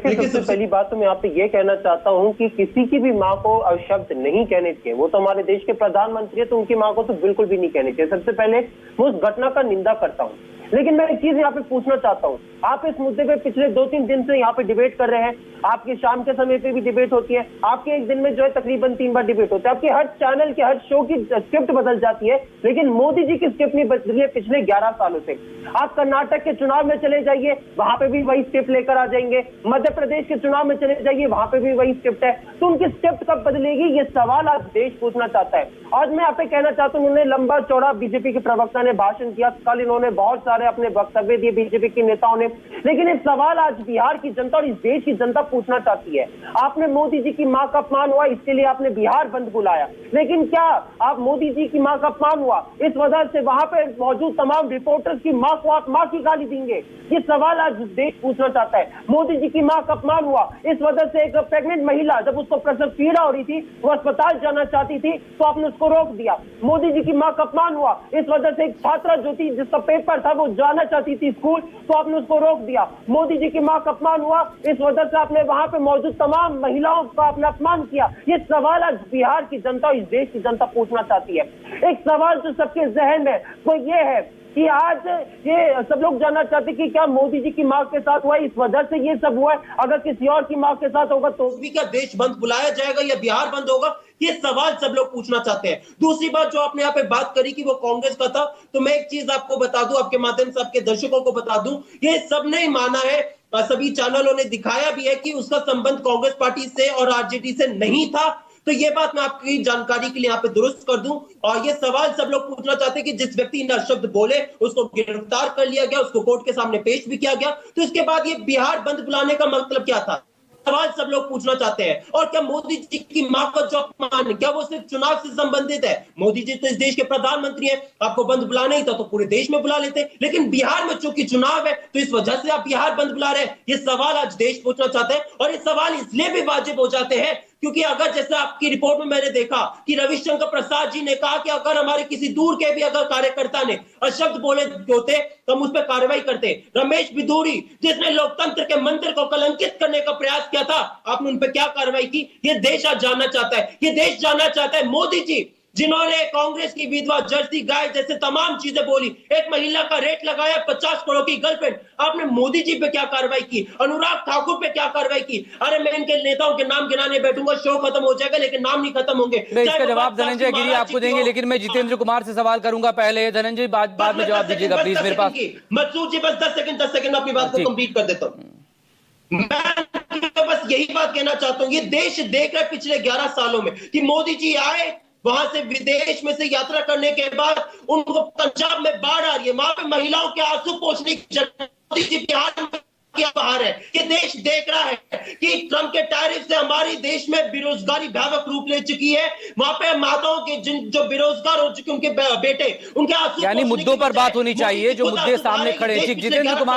देखिए, सबसे पहली बात तो मैं यहाँ पे ये कहना चाहता हूँ कि किसी की भी माँ को अपशब्द नहीं कहने चाहिए। वो तो हमारे देश के प्रधानमंत्री है, तो उनकी माँ को तो बिल्कुल भी नहीं कहने चाहिए। सबसे पहले मैं उस घटना का निंदा करता हूँ, लेकिन मैं एक चीज यहाँ पे पूछना चाहता हूँ। आप इस मुद्दे पे पिछले 2-3 दिन से यहाँ पे डिबेट कर रहे हैं। आपकी शाम के समय पे भी डिबेट होती है, आपके एक दिन में जो है तकरीबन 3 बार डिबेट होता है। आपके हर चैनल के हर शो की स्क्रिप्ट बदल जाती है, लेकिन मोदी जी की स्क्रिप्ट नहीं बदली है पिछले 11 सालों से। आप कर्नाटक के चुनाव में चले जाइए, वहां पे भी वही स्क्रिप्ट लेकर आ जाएंगे। मध्य प्रदेश के चुनाव में चले जाइए, वहां पे भी वही स्क्रिप्ट है। तो उनकी स्क्रिप्ट कब बदलेगी, ये सवाल आज देश पूछना चाहता है। आज मैं यहाँ पे कहना चाहता हूँ, उन्होंने लंबा चौड़ा बीजेपी के प्रवक्ता ने भाषण किया, कल इन्होंने बहुत सारे अपने वक्तव्य दिए बीजेपी के नेताओं ने, लेकिन एक सवाल आज बिहार की जनता और इस देश की जनता पूछना चाहती है। आपने मोदी जी की मां का अपमान हुआ, इसके लिए आपने बिहार बंद बुलाया, लेकिन क्या आप मोदी जी की मां का अपमान हुआ इस वजह से वहां पे मौजूद तमाम रिपोर्टर्स की मां को आप मां की गाली देंगे? ये सवाल आज देश पूछना चाहता है। मोदी जी की मां का अपमान हुआ इस वजह से एक प्रेग्नेंट महिला जब उसको प्रसव पीड़ा हो रही थी, वो अस्पताल जाना चाहती थी, तो आपने उसको रोक दिया। मोदी जी की मां का अपमान हुआ इस वजह से एक छात्रा जो थी जिसका पेपर था वो जाना चाहती थी स्कूल, तो आपने उसको रोक दिया। मोदी जी की मां का अपमान हुआ इस वजह से आपने वहां पे मौजूद तमाम महिलाओं का आपने अपमान किया। ये सवाल आज बिहार की जनता और इस देश की जनता पूछना चाहती है। एक सवाल जो सबके जहन में वो ये है कि आज ये सब लोग जानना चाहते कि क्या मोदी जी की मां के साथ हुआ, इस वजह से ये सब हुआ है? अगर किसी और की मां के साथ होगा तो भी क्या देश बंद बुलाया जाएगा या बिहार बंद होगा? ये सवाल सब लोग पूछना चाहते हैं। दूसरी बात जो आपने यहाँ पे बात करी कि वो कांग्रेस का था, तो मैं एक चीज आपको बता दूं, आपके माध्यम से आपके दर्शकों को बता दूं, ये सबने ही माना है, सभी चैनलों ने दिखाया भी है कि उसका संबंध कांग्रेस पार्टी से और आरजेडी से नहीं था। तो ये बात मैं आपकी जानकारी के लिए यहाँ पे दुरुस्त कर दूं। और ये सवाल सब लोग पूछना चाहते हैं कि जिस व्यक्ति ने शब्द बोले उसको गिरफ्तार कर लिया गया, उसको कोर्ट के सामने पेश भी किया गया, तो इसके बाद ये बिहार बंद बुलाने का मतलब क्या था? सवाल सब लोग पूछना चाहते हैं। और क्या मोदी जी की मां का जो अपमान है, क्या वो सिर्फ चुनाव से संबंधित है? मोदी जी तो इस देश के प्रधानमंत्री हैं, आपको बंद बुलाना ही था तो पूरे देश में बुला लेते, लेकिन बिहार में चूंकि चुनाव है तो इस वजह से आप बिहार बंद बुला रहे हैं। ये सवाल आज देश पूछना चाहते हैं, और ये सवाल इसलिए भी वाजिब हो जाते हैं क्योंकि अगर जैसे आपकी रिपोर्ट में मैंने देखा कि रविशंकर प्रसाद जी ने कहा कि अगर हमारे किसी दूर के भी अगर कार्यकर्ता ने अशब्द बोले होते तो हम उस पर कार्रवाई करते। रमेश बिधूरी जिसने लोकतंत्र के मंदिर को कलंकित करने का प्रयास किया था, आपने उन पर क्या कार्रवाई की? ये देश आज जानना चाहता है। ये देश जानना चाहता है मोदी जी जिन्होंने कांग्रेस की विधवा, जर्सी गाय जैसे तमाम चीजें बोली, एक महिला का रेट लगाया, 50 करोड़ की गर्लफ्रेंड, आपने मोदी जी पे क्या कार्रवाई की? अनुराग ठाकुर पे क्या कार्रवाई की? अरे मैं इनके नेताओं के नाम गिनाने बैठूंगा, शो खत्म हो जाएगा लेकिन नाम नहीं खत्म होंगे। मैं इसका जवाब धनंजय गिरी आपको देंगे, लेकिन मैं जितेंद्र कुमार से सवाल करूंगा पहले। धनंजय बाद में जवाब दीजिएगा प्लीज। मेरे पास मसूद जी बस 10 सेकंड अपनी बात को कंप्लीट कर देता हूं। मैं बस यही बात कहना चाहता हूं, ये देश देख रहा है पिछले 11 सालों में कि मोदी जी आए, वहां से विदेश में से यात्रा करने के बाद उनको पंजाब में बाढ़ आ रही है, वहां पे महिलाओं के आंसू पोंछने की जगह मोदी जी बिहार में क्या बाहर है। ये देश देख रहा है कि ट्रंप के टैरिफ से हमारे देश में बेरोजगारी भयावह रूप ले चुकी है। वहां पे माताओं के जो बेरोजगार हो चुके उनके बेटे, उनके आंसू, यानी मुद्दों पर बात होनी चाहिए, जो मुद्दे सामने खड़े। जितेंद्र कुमार